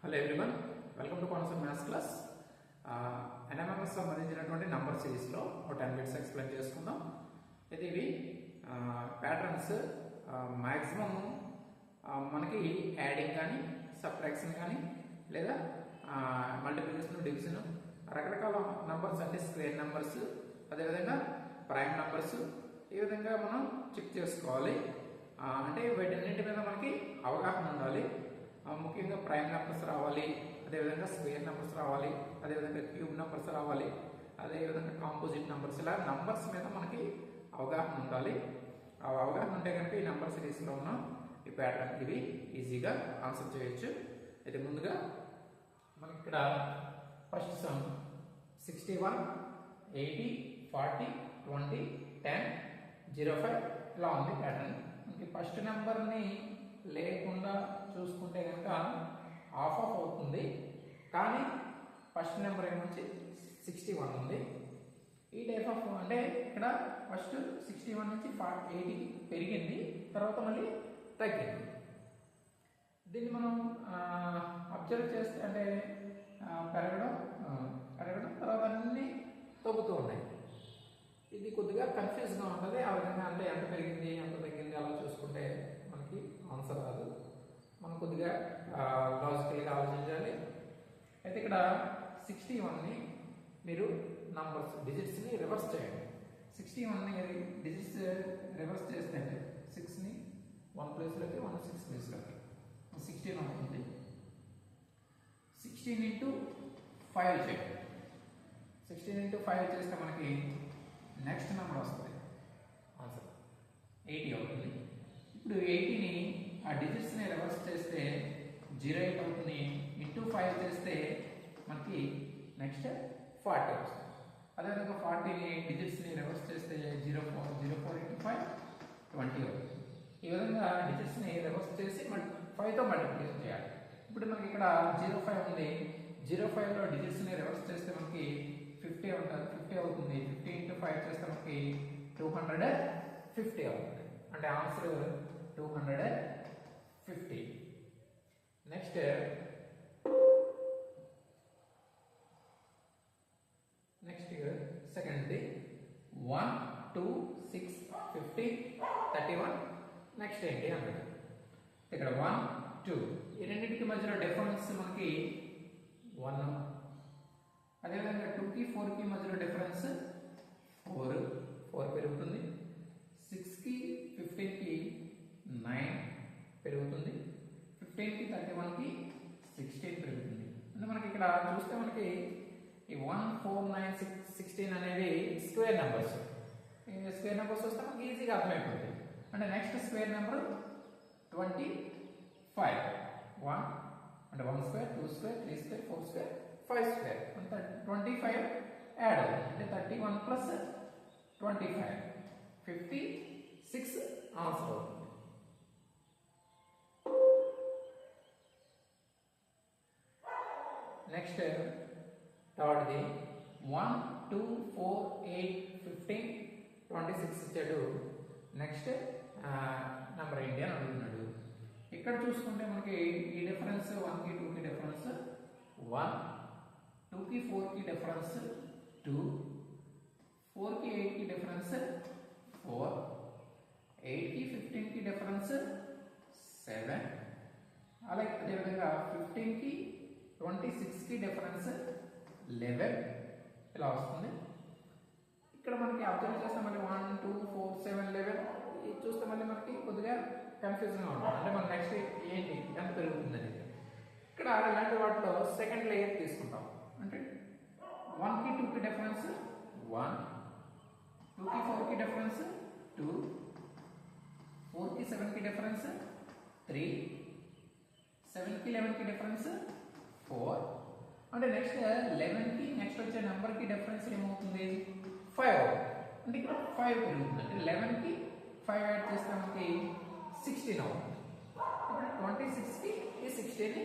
Hello everyone, welcome to concept maths class. NMMS సంబంధించినటువంటి number సిరీస్లో ఒక 10 బిట్స్ ఎక్స్ప్లెయిన్ చేసుకుందాం. అయితే ఇవి ప్యాటర్న్స్ మ్యాక్సిమం మనకి యాడింగ్ కానీ సబ్ట్రాక్షన్ కానీ లేదా మల్టిప్లికేషన్ డివిజన్ రకరకాల నంబర్స్ అంటే స్క్వేర్ నంబర్స్, అదేవిధంగా ప్రైమ్ నంబర్స్ ఈ విధంగా మనం చెక్ చేసుకోవాలి. అంటే వీటన్నింటి మీద మనకి అవగాహన ఉండాలి. ముఖ్యంగా ప్రైమ్ నెంబర్స్ రావాలి, అదేవిధంగా స్క్వేర్ నెంబర్స్ రావాలి, అదేవిధంగా క్యూబ్ నెంబర్స్ రావాలి, అదేవిధంగా కాంపోజిట్ నెంబర్స్, ఇలా నంబర్స్ మీద మనకి అవగాహన ఉండాలి. ఆ అవగాహన ఉంటే కనుక ఈ నెంబర్ సిరీస్లో ఉన్న ఈ ప్యాటర్న్ ఇవి ఈజీగా ఆన్సర్ చేయొచ్చు. అయితే ముందుగా మనకి ఇక్కడ ఫస్ట్ సమ్ 61, 80, 40, 20, 10, 05 ఇలా ఉంది ప్యాటర్న్. మనకి ఫస్ట్ నెంబర్ని లేకుండా చూసుకుంటే కనుక హాఫ్ ఆఫ్ అవుతుంది, కానీ ఫస్ట్ నెంబర్ ఏమొచ్చి 61 ఉంది. ఈ టైప్ ఆఫ్ అంటే ఇక్కడ ఫస్ట్ 61 నుంచి 80 పెరిగింది, తర్వాత మళ్ళీ తగ్గింది. దీన్ని మనం అబ్జర్వ్ చేస్తే అంటే పెరగడం తర్వాత అన్నీ తగ్గుతూ ఉన్నాయి. ఇది కొద్దిగా కన్ఫ్యూజ్గా ఉంటుంది. ఆ విధంగా అంటే ఎంత పెరిగింది ఎంత తగ్గింది అలా చూసుకుంటే మనకి ఆన్సర్ రాదు. మనం కొద్దిగా లాజికల్గా ఆలోచించాలి. అయితే ఇక్కడ 61ని మీరు నంబర్స్ డిజిట్స్ని రివర్స్ చేయండి. 61ని డిజిట్స్ రివర్స్ చేస్తే 6ని 1 ప్లేస్లోకి 1 6 ప్లేస్లోకి 16 అవుతుంది. 16 into 5 చేయండి. 16 into 5 చేస్తే మనకి నెక్స్ట్ నెంబర్ వస్తుంది, ఆన్సర్ 80 అవుతుంది. ఇప్పుడు 80ని ఆ డిజిట్స్ని రివర్స్ చేస్తే 08 అవుతుంది. ఇంటూ 5 చేస్తే మనకి నెక్స్ట్ 40 వస్తుంది. అదేవిధంగా 40ని డిజిట్స్ని రివర్స్ చేస్తే 04 into 5 20 అవుతుంది. ఈ విధంగా డిజిట్స్ని రివర్స్ చేసి 5తో మల్టిప్లికేషన్ చేయాలి. ఇప్పుడు మనకి ఇక్కడ 05 ఉంది. 05లో డిజిట్స్ని రివర్స్ చేస్తే మనకి 50 ఉంటుంది, 50 అవుతుంది. 50 into 5 చేస్తే మనకి 250 అవుతుంది. అంటే ఆన్సర్ 250. నెక్స్ట్ సెకండ్ది 1, 2, 6, 50, 31. నెక్స్ట్ ఏంటి అన్నది ఇక్కడ 1, 2 ఈ రెండింటికి మధ్యలో డిఫరెన్స్ మనకి 1. అదేవిధంగా 2కి 4కి మధ్యలో డిఫరెన్స్ 4 పెరుగుతుంది. 6కి 15కి 9 పెరుగుతుంది. 15కి 31కి 16 పెరుగుతుంది. అంటే మనకి ఇక్కడ చూస్తే మనకి ఈ 1, 4, 9, 6, 16 అనేవి స్క్వేర్ నెంబర్స్. ఈ స్క్వేర్ నెంబర్స్ వస్తే మనకి ఈజీగా అర్థమైపోతుంది. అంటే నెక్స్ట్ స్క్వేర్ నెంబర్ 25. 1 అంటే 1 square, 2 square, 3 square, 4 square, 5 square అంత 25 యాడ్ అవుతుంది. అంటే 31 ప్లస్ 25 56 ఆన్సర్ అవుతుంది. నెక్స్ట్ థర్డ్ది 1, 2, 4, 8, 15, 26 ఇచ్చాడు. నెక్స్ట్ నెంబర్ ఏంటి అని అడుగుతున్నాడు. ఇక్కడ చూసుకుంటే మనకి ఈ డిఫరెన్స్ 1కి 2కి డిఫరెన్స్ 1, 2కి 4కి డిఫరెన్స్ 2, 4కి 8కి డిఫరెన్స్ 4, 8కి 15కి డిఫరెన్స్ 7, అలాగే అదేవిధంగా 15కి 26కి డిఫరెన్స్ 11 ఇలా వస్తుంది. ఇక్కడ మనకి అబ్జర్వ్ చేస్తే మళ్ళీ 1, 2, 4, 7, 11 ఇది చూస్తే మళ్ళీ మనకి కొద్దిగా కన్ఫ్యూజన్గా ఉంటుంది. అంటే మన నెక్స్ట్ ఏంటి ఎంత పెరుగుతుందని. ఇక్కడ ఇలాంటి వాటిలో సెకండ్ లేయర్ తీసుకుంటాం. అంటే 1కి 2కి డిఫరెన్స్ 1, 2కి 4కి డిఫరెన్స్ 2, 4కి 7కి డిఫరెన్స్ 3, 7కి 11కి డిఫరెన్స్ 4. అంటే నెక్స్ట్ 11కి నెక్స్ట్ వచ్చే నెంబర్కి డిఫరెన్స్ ఏమవుతుంది 5. అంటే ఇక్కడ 5 పెరుగుతుంది. అంటే 11కి 5 యాడ్ చేస్తే మనకి 16 అవుతుంది. ఇప్పుడు 26కి ఈ 16ని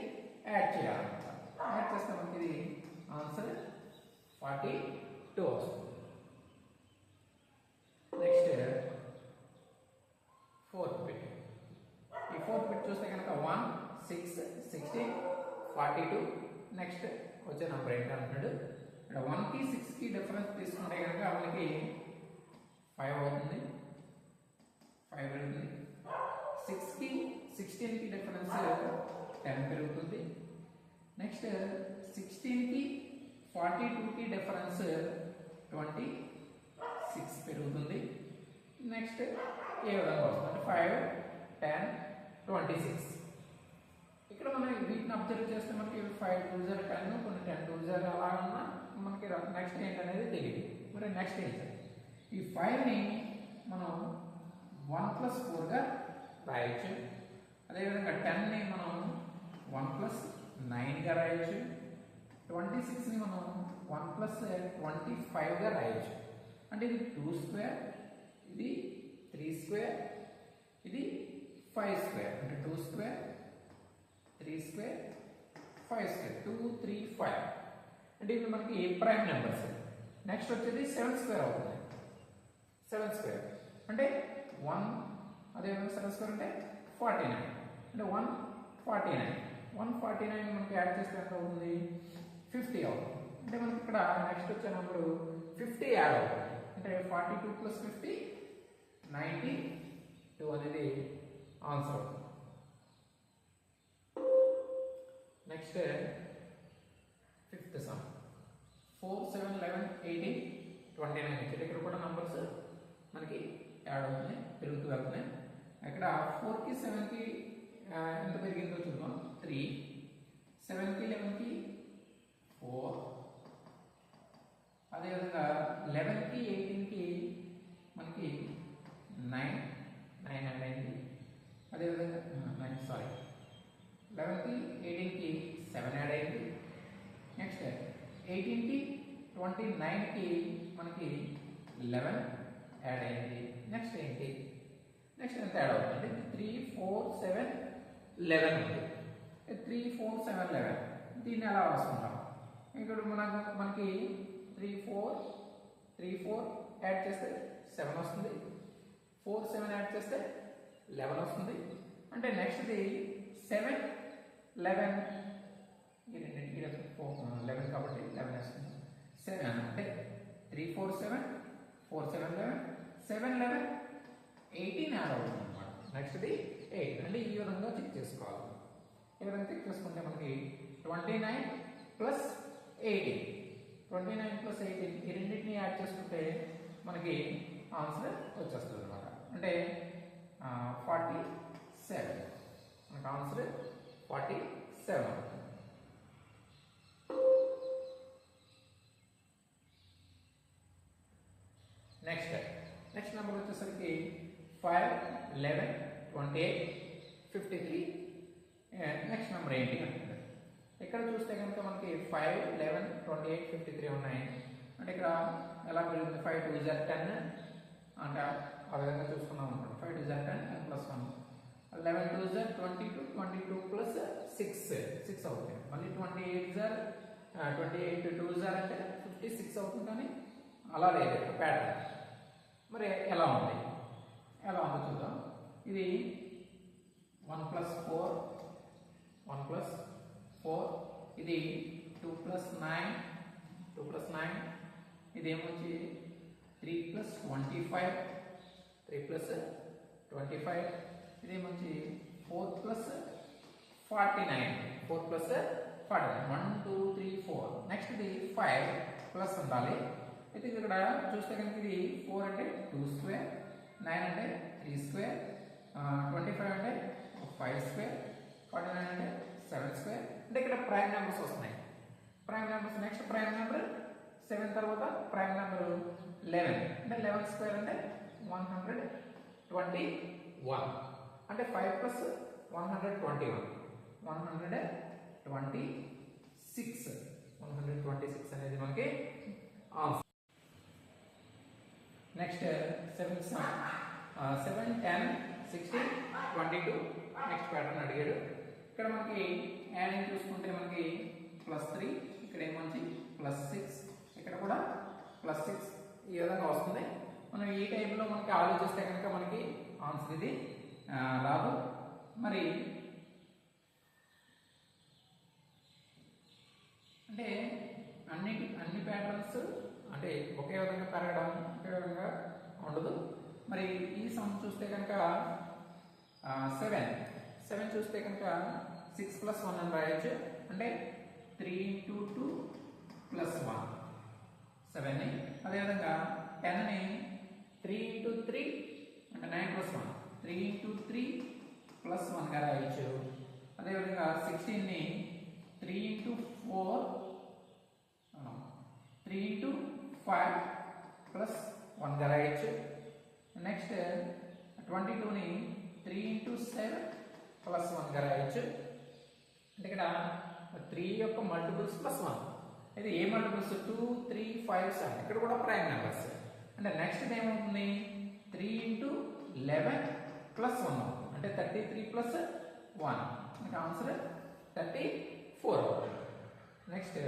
యాడ్ చేయాలన్నమాట. యాడ్ చేస్తే మనకి ఇది ఆన్సర్ 42 వస్తుంది. Next 4th bit. ఈ 4th బిట్ చూస్తే కనుక 1, 6, 16, 42 నెక్స్ట్ వచ్చే నెంబర్ ఏంటి అంటున్నాడు. ఇక్కడ 1కి 6కి డిఫరెన్స్ తీసుకుంటే కనుక మనకి 5 అవుతుంది, 5 పెరుగుతుంది. 6కి 16కి డిఫరెన్స్ 10 పెరుగుతుంది. నెక్స్ట్ 16కి 42కి డిఫరెన్స్ 26 పెరుగుతుంది. నెక్స్ట్ ఏ విధంగా వస్తుంది 5, 10, 26. ఇక్కడ మనం వీటిని అబ్జర్వ్ చేస్తే మనకి 5 2 0 10, కొన్ని 10 2 0 అలా ఉన్నా మనకి నెక్స్ట్ ఏంటనేది తెలియదు. మరి నెక్స్ట్ ఏంటి, ఈ 5ని మనం 1+4గా రాయొచ్చు. అదేవిధంగా 10ని మనం 1+9గా రాయొచ్చు. 26ని మనం 1+25గా రాయొచ్చు. అంటే ఇది 2 స్క్వేర్, ఇది 3 స్క్వేర్, ఇది 5 స్క్వేర్. అంటే 2 స్క్వేర్, 3 స్క్వేర్, 5 స్క్వేర్, 2 3 5. అంటే ఇవి మనకి ప్రైమ్ నెంబర్స్. నెక్స్ట్ వచ్చేది 7 స్క్వేర్ అవుతుంది. 7 స్క్వేర్ అంటే 1, అదేవిధంగా 7 స్క్వేర్ అంటే 49. అంటే 149, 149 మనకి యాడ్ చేస్తే ఎంత అవుతుంది 50 అవుతుంది. అంటే మనకి ఇక్కడ నెక్స్ట్ వచ్చే నెంబర్ 50 యాడ్ అవుతుంది. అంటే 42 + 50 92 అనేది ఆన్సర్ అవుతుంది. నెక్స్ట్ 5th సమ్ 4 7 11 18 29 ఇచ్చాడు. ఇక్కడ కూడా నంబర్స్ మనకి యాడ్ అవుతున్నాయి, పెరుగుతూ వెళ్తున్నాయి. ఇక్కడ 4కి 7కి ఎంత పెరిగిందో చూద్దాం. 3, 7కి 11కి 4, అదేవిధంగా 11కి 18కి మనకి 9 యాడ్ అయింది. అదేవిధంగా 11కి 18కి 7 యాడ్ అయింది. నెక్స్ట్ 18కి 29కి మనకి 11 యాడ్ అయింది. నెక్స్ట్ ఏంటి, నెక్స్ట్ ఎంత యాడ్ అవుతుంది 3 4 7 11 ఉంది. 3 4 7 11 దీన్ని ఎలా రాసుకుంటాం. ఇక్కడ మనకి 3 4 యాడ్ చేస్తే 7 వస్తుంది. 4 7 యాడ్ చేస్తే 11 వస్తుంది. అంటే నెక్స్ట్ది 7 11, ఈ రెండింటికి 11 కాబట్టి 11 వస్తుంది. 7 అంటే 3 4 7 4 7 11 7 11 18 యాడ్ అవుతుంది అనమాట. నెక్స్ట్ది 8. అంటే ఈ విధంగా చెక్ చేసుకోవాలి. ఈ విధంగా చెక్ చేసుకుంటే మనకి 29 + 18, 29 + 18 ఈ రెండింటిని యాడ్ చేసుకుంటే మనకి ఆన్సర్ వచ్చేస్తుంది అనమాట. అంటే 47. మనకు ఆన్సర్ 47. నెక్స్ట్ నెంబర్ వచ్చేసరికి 5 11 28 53. నెక్స్ట్ నెంబర్ ఏంటి అంటే ఇక్కడ చూస్తే కనుక మనకి 5 11 28 53 ఉన్నాయి. అంటే ఇక్కడ ఎలా పెరుగుతుంది 5 2 0 10 అంటే ఆ విధంగా చూసుకున్నాం అనుకోండి. 5 2 0 10 10 + 1, 11 2 0 22 22 + 6 అవుతుంది. మళ్ళీ 28 2 0 అంటే 56 అవుతుంది. కానీ అలా లేదు ప్యాటర్న్. మరి ఎలా ఉంది చూద్దాం. ఇది 1 + 4 ఇది 2 + 9 ఇది ఏమొచ్చి 3 + 25 ఇది ఏమొచ్చి 4 + 49 1 2 3 4. నెక్స్ట్ ఇది 5 ప్లస్ ఉండాలి. అయితే ఇక్కడ చూస్తే కనుక ఇది 4 అంటే 2 స్క్వేర్, 9 అంటే 3 స్క్వేర్, 25 అంటే 5 స్క్వేర్, 49 అంటే 7 స్క్వేర్. అంటే ఇక్కడ ప్రైమ్ నెంబర్స్ వస్తున్నాయి. Prime numbers next prime number 7 తర్వాత ప్రైమ్ నెంబర్ 11. అంటే 11 స్క్వేర్ అంటే 121. అంటే 5 + 121 126 అనేది మనకి ఆన్సర్. నెక్స్ట్ 7 10 16 22 నెక్స్ట్ ప్యాటర్న్ అడిగాడు. ఇక్కడ మనకి యాడింగ్ చూసుకుంటే మనకి +3, ఇక్కడ ఏమొచ్చి +6, ఇక్కడ కూడా +6 ఈ విధంగా వస్తుంది. మనం ఈ టైప్లో మనకి ఆలోచిస్తే కనుక మనకి ఆన్సర్ ఇది రాదు. మరి అంటే ఒకే విధంగా పెరగడం ఒకే విధంగా ఉండదు. మరి ఈ సమ్ చూస్తే కనుక 7 చూస్తే కనుక 6 + 1 అని రాయొచ్చు. అంటే 3 × 2 + 1 7ని. అదేవిధంగా 10ని 3 × 3 అంటే 9 + 1 3 × 3 + 1 గా రాయొచ్చు. అదేవిధంగా 16ని 3 × 4 3 × 5 + 1 గా రాయొచ్చు. నెక్స్ట్ 22ని 3 × 7 + 1 గా రాయొచ్చు. అంటే ఇక్కడ 3 యొక్క మల్టిపుల్స్ +1. ఇది ఏ మల్టిపుల్స్ 2 3 5 7 ఇక్కడ కూడా ప్రైమ్ నెంబర్స్. అంటే నెక్స్ట్ ఏమవుతుంది 3 × 11 + 1 అంటే 33 + 1 అంటే ఆన్సర్ 34 అవుతుంది. నెక్స్ట్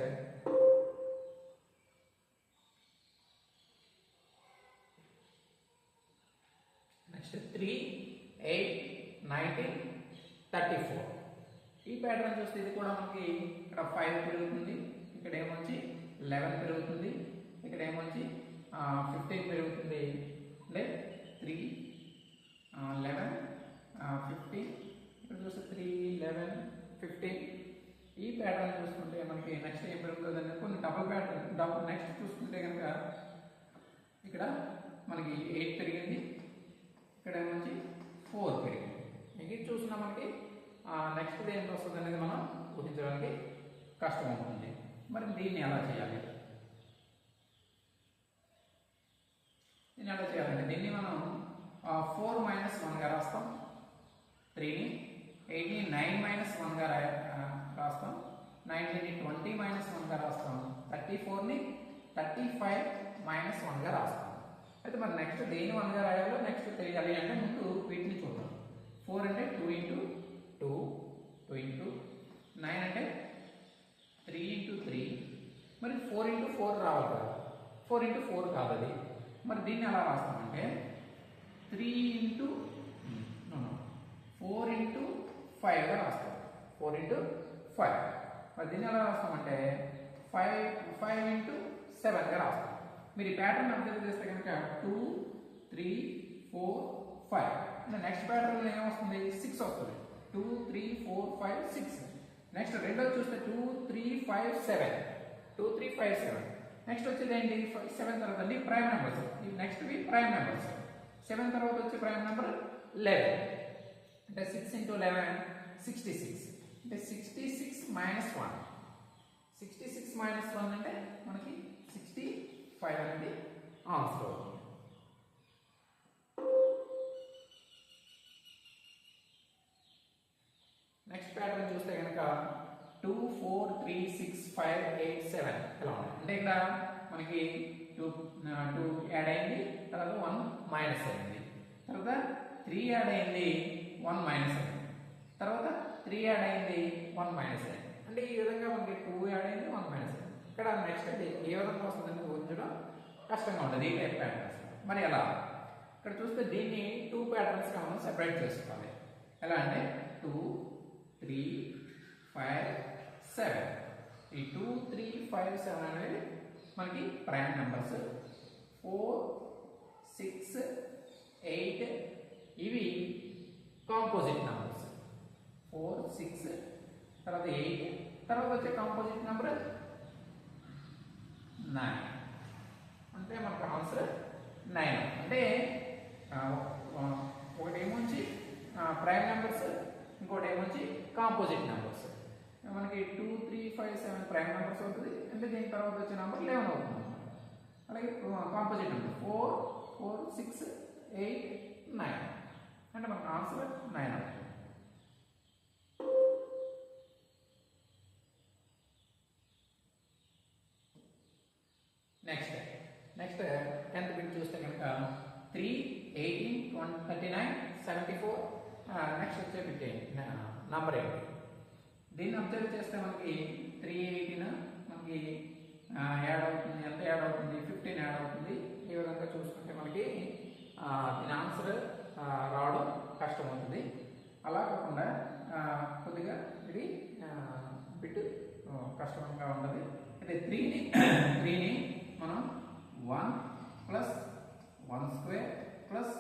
3 8 19 34 ఈ ప్యాటర్న్ చూస్తే ఇది కూడా మనకి ఇక్కడ 5 పెరుగుతుంది, ఇక్కడ ఏమొచ్చి 11 పెరుగుతుంది, ఇక్కడ ఏమొచ్చి 15 పెరుగుతుంది. అంటే 3 11 15 ఇక్కడ చూస్తే 3 11 15 ఈ ప్యాటర్న్ చూసుకుంటే మనకి నెక్స్ట్ ఏం పెరుగుతుంది అంటే కొన్ని డబుల్ ప్యాటర్న్ నెక్స్ట్ చూసుకుంటే కనుక ఇక్కడ మనకి 8 పెరిగింది, ఇక్కడ ఏమొచ్చి 4 పెరిగింది. ఇది చూసినా మనకి నెక్స్ట్ ఏం వస్తుంది అనేది మనం ఊహించడానికి కష్టం అవుతుంది. మరి దీన్ని ఎలా చేయాలి? దీన్ని మనం 4 - 1 గా రాస్తాం. 3ని 8ని 9 - 1 గా రాస్తాం. 19ని 20 - 1 గా రాస్తాం. 34ని 35 - 1 గా రాస్తాం. అయితే మరి నెక్స్ట్ దేని 1 గా రాయాలో నెక్స్ట్ తెలియాలి అంటే ముందు వీటిని చూద్దాం. 4 అంటే 2 × 2 2 × 9 అంటే 3 × 3 మరి 4 × 4 రావాలి కదా, 4 × 4 కాదు అది. మరి దీన్ని ఎలా రాస్తామంటే 4 × 5 గా రాస్తాం. 4 × 5 మరి దీన్ని ఎలా రాస్తామంటే 5 × 7 గా రాస్తాం. మీరు ఈ ప్యాటర్న్ అబ్జర్వ్ చేస్తే కనుక 2 3 4 5 నెక్స్ట్ ప్యాటర్న్ ఏమొస్తుంది 6 వస్తుంది. 2 3 4 5 6 నెక్స్ట్ రెండోది చూస్తే 2 3 5 7 2 3 5 7 నెక్స్ట్ వచ్చేది ఏంటి 7 తర్వాత అండి prime numbers. Next prime numbers 7 తర్వాత వచ్చే ప్రైమ్ నెంబర్ 11 అంటే 6 × 11 66 అంటే 66 - 1 66 - 1 అంటే మనకి 65 అనేది ఆన్సర్ అవుతుంది. నెక్స్ట్ ప్యాటర్న్ చూస్తే కనుక 2 4 3 6 5 8 7 ఇలా ఉన్నాయి. అంటే ఇక్కడ మనకి 2 యాడ్ అయింది, తర్వాత 1 మైనస్ అయింది, తర్వాత 3 యాడ్ అయింది 1 మైనస్ అయింది, తర్వాత 3 యాడ్ అయింది 1 మైనస్ అయింది. అంటే ఈ విధంగా మనకి 2 యాడ్ అయింది 1 మైనస్ అయింది. ఇక్కడ నెక్స్ట్ ఏ విధంగా వస్తుందని ఊహించడం కష్టంగా ఉంటుంది ఈ టైప్ ప్యాటర్న్స్. మరి ఎలా ఇక్కడ చూస్తే దీన్ని 2 ప్యాటర్న్స్గా మనం సెపరేట్ చేసుకోవాలి. ఎలా అంటే 2 3 5 7 ఈ 2 3 5 7 అనేవి మనకి ప్రైమ్ నెంబర్స్. 4 6 8 ఇవి కాంపోజిట్ నెంబర్స్. 4 6 తర్వాత 8 తర్వాత వచ్చే కాంపోజిట్ నెంబర్ 9 అంటే మనకు ఆన్సర్ 9. అంటే ఒకటి ఏమొచ్చి ప్రైమ్ నెంబర్స్, ఇంకోటి ఏమొచ్చి కాంపోజిట్ నెంబర్స్. మనకి 2 3 5 7 ప్రైమ్ నెంబర్స్ అవుతుంది, అంటే దీని తర్వాత వచ్చే నెంబర్ 11 అవుతుంది. అలాగే కాంపోజిట్ నెంబర్ 4 4 6 8 9 అంటే మనకు ఆన్సర్ 9 అవుతుంది. నెక్స్ట్ 10th బిట్ చూస్తే కనుక 3 18 20 39 74 నెక్స్ట్ వచ్చే బిట్ నంబర్ ఏంటి? దీన్ని అబ్జర్వ్ చేస్తే మనకి 3 18 మనకి యాడ్ అవుతుంది, ఎంత యాడ్ అవుతుంది 15 యాడ్ అవుతుంది. ఈ విధంగా చూసుకుంటే మనకి దీని ఆన్సర్ రావడం కష్టమవుతుంది. అలా కాకుండా కొద్దిగా ఇది బిట్ కష్టంగా ఉన్నది. అయితే 3ని మనం 1 ప్లస్ 1 స్క్వేర్ ప్లస్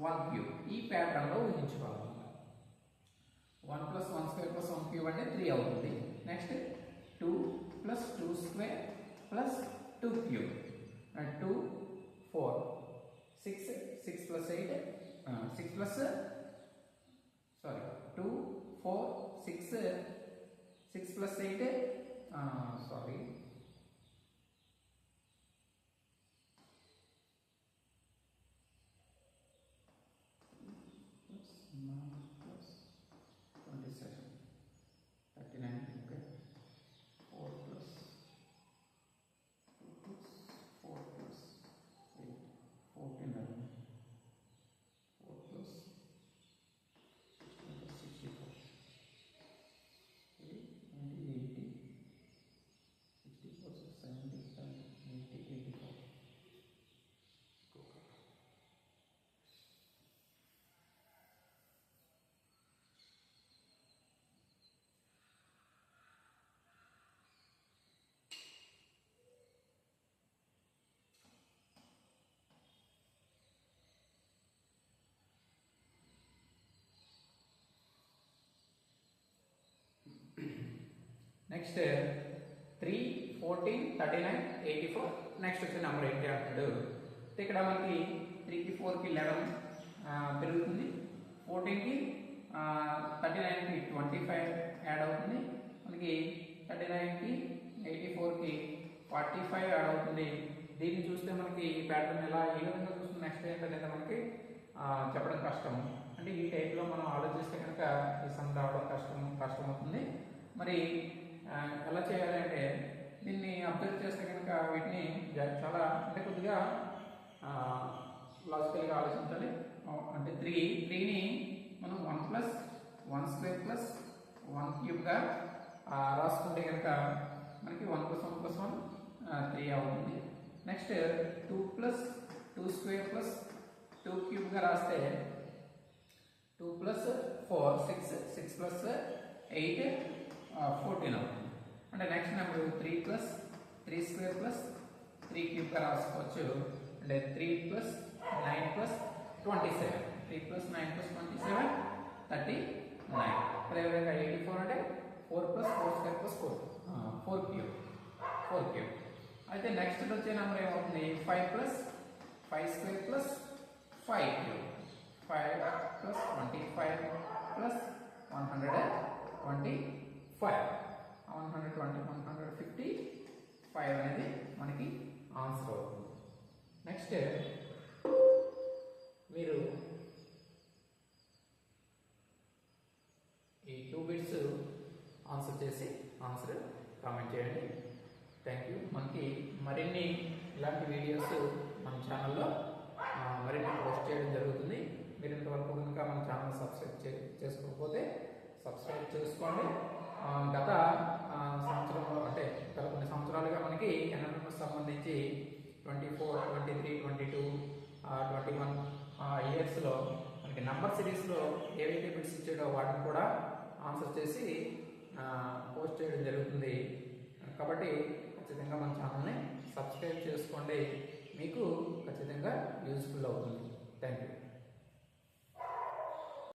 1 క్యూబ్ ఈ ప్యాటర్న్లో ఊహించుకోవాలి. 1 ప్లస్ 1 స్క్వేర్ ప్లస్ 1 క్యూబ్ అంటే 3 అవుతుంది. Next 2 plus 2 square plus 2 cube 2 4 6 6 plus 8 6 plus sorry 2 4 6 6 plus 8 sorry next 3 14 39 84 next వచ్చే నెంబర్ ఏంటి అంటాడు. ఇక్కడ మనకి 3కి 4కి 11 పెరుగుతుంది, 14కి 39కి 25 యాడ్ అవుతుంది, మనకి 39కి 84కి 45 యాడ్ అవుతుంది. దీన్ని చూస్తే మనకి ఈ ప్యాటర్న్ ఎలా ఏ విధంగా చూస్తుంది నెక్స్ట్ ఏంటనేది మనకి చెప్పడం కష్టం. అంటే ఈ టైప్లో మనం ఆలోచిస్తే కనుక ఈ సమ్ రావడం కష్టమవుతుంది. మరి ఎలా చేయాలి అంటే దీన్ని అబ్జర్వ్ చేస్తే కనుక వీటిని చాలా అంటే కొద్దిగా లాజికల్గా ఆలోచించాలి. అంటే 3ని మనం 1 ప్లస్ 1 స్క్వేర్ ప్లస్ 1 క్యూబ్గా రాసుకుంటే కనుక మనకి 1 ప్లస్ 1 ప్లస్ 1 3 అవుతుంది. నెక్స్ట్ 2 ప్లస్ 2 స్క్వేర్ ప్లస్ 2 క్యూబ్గా రాస్తే 2 ప్లస్ 4 6 6 ప్లస్ 8 14 అవుతుంది. అంటే next number 3 plus 3 square plus 3 క్యూబ్గా రాసుకోవచ్చు. అంటే 3 ప్లస్ 9 ప్లస్ 27 3 ప్లస్ 9 ప్లస్ 27 39. అదేవిధంగా 84 అంటే 4 ప్లస్ 4 స్క్వేర్ ప్లస్ 4 క్యూబ్. అయితే నెక్స్ట్ వచ్చే నెంబర్ ఏమవుతుంది 5 plus 5 square plus 5 cube 5 plus 25 plus 125 155 అనేది మనకి ఆన్సర్ అవుతుంది. నెక్స్ట్ మీరు ఈ 2 బిట్స్ ఆన్సర్ చేసి ఆన్సర్ కామెంట్ చేయండి. Thank you. మనకి మరిన్ని ఇలాంటి వీడియోస్ మన ఛానల్లో మరిన్ని పోస్ట్ చేయడం జరుగుతుంది. మీరు ఇంతవరకు కనుక మన ఛానల్ సబ్స్క్రైబ్ చేసుకోకపోతే సబ్స్క్రైబ్ చేసుకోండి. గత సంవత్సరంలో అంటే గత కొన్ని సంవత్సరాలుగా మనకి ఎన్ఎంఎస్ సంబంధించి 24, 23, 22, 21 ఇయర్స్లో మనకి నంబర్ సిరీస్లో ఏవైతే బిట్స్ ఇచ్చాడో వాటిని కూడా ఆన్సర్ చేసి పోస్ట్ చేయడం జరుగుతుంది. కాబట్టి ఖచ్చితంగా మన ఛానల్ని సబ్స్క్రైబ్ చేసుకోండి, మీకు ఖచ్చితంగా యూస్ఫుల్ అవుతుంది. Thank you.